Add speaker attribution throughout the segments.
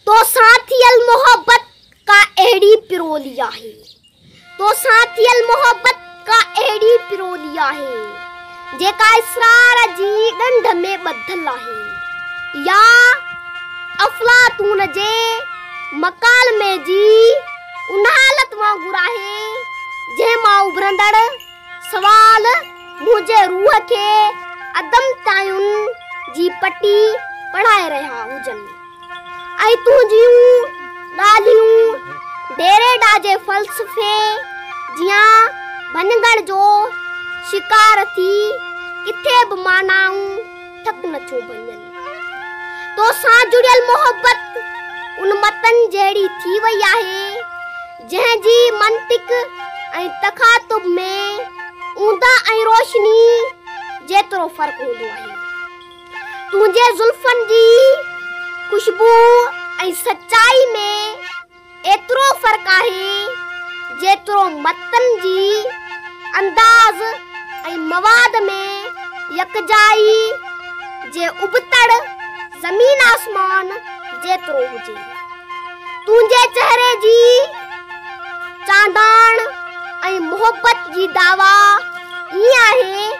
Speaker 1: तो साथियल मोहब्बत का एड़ी पिरोलिया है, तो साथियल मोहब्बत का एड़ी पिरोलिया है जेका इसरार जी डंड में बदल है या अफलातून जे मकाल में जी उन हालत वांगुर है जे मां उभरंदड़ सवाल मुझे रूह के अदम तायुन जी पट्टी पढ़ाए रहा हुजन ऐं तुंहिंजियूं ॻाल्हियूं डेरे ॾाजे फ़लसफ़े जियां बनगढ़ जो शिकार थी किथे बि मानाऊं ठक नथो बणजनि। तो सां जुड़ियल मोहब्बत उन मतन जहिड़ी थी वई आहे जंहिंजी मंतिक ऐं तखातुब में ऊंदा ऐं रोशनी जेतिरो फ़र्क़ु हूंदो आहे। तुंहिंजे ज़ुल्फ़नि जी खुशबू ऐं सचाई में एतिरो फ़र्क़ु आहे जेतिरो मतन जी अंदाज़ ऐं मवाद में यकजाई जे उबतड़ ज़मीन आसमान जेतिरो हुजे। तुंहिंजे चेहरे जी चांडाण ऐं मोहब्बत जी दावा ईअं आहे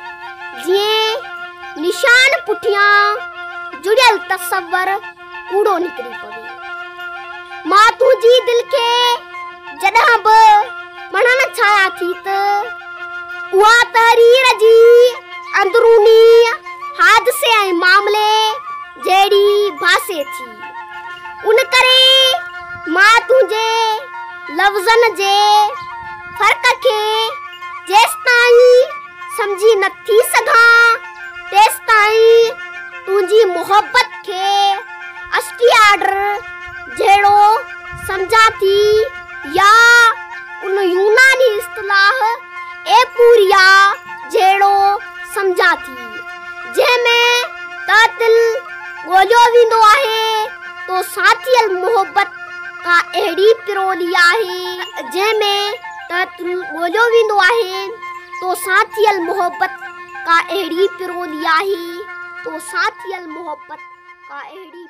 Speaker 1: जीअं निशान पुठियां जुड़ियल तसव्वुर कूड़ो निकिरी पवे। मां तुंहिंजी दिलि खे जॾहिं बि पढ़णु चाहियां थी त उहा तहरीर जी अंदरूनी हादसे ऐं मामले जहिड़ी भासे थी। उन करे मां तुंहिंजे लफ़्ज़नि जे फ़र्क़ खे जेसिताईं सम्झी नथी सघां तेसिताईं तुंहिंजी मोहब्बत खे असली आर्डर जहिड़ो सम्झां थी या उन यूनानी इस्तिलाह एपूरिया जहिड़ो सम्झां थी जंहिंमें तातिल ॻोल्हियो वेंदो आहे तो साथियल मोहब्बत का एड़ी पिरोलिया आहे जंहिंमें तातिल ॻोल्हियो वेंदो आहे तो साथियल मोहब्बत का एड़ी पिरोलिया आहे तो साथियल मोहब्बत का एड़ी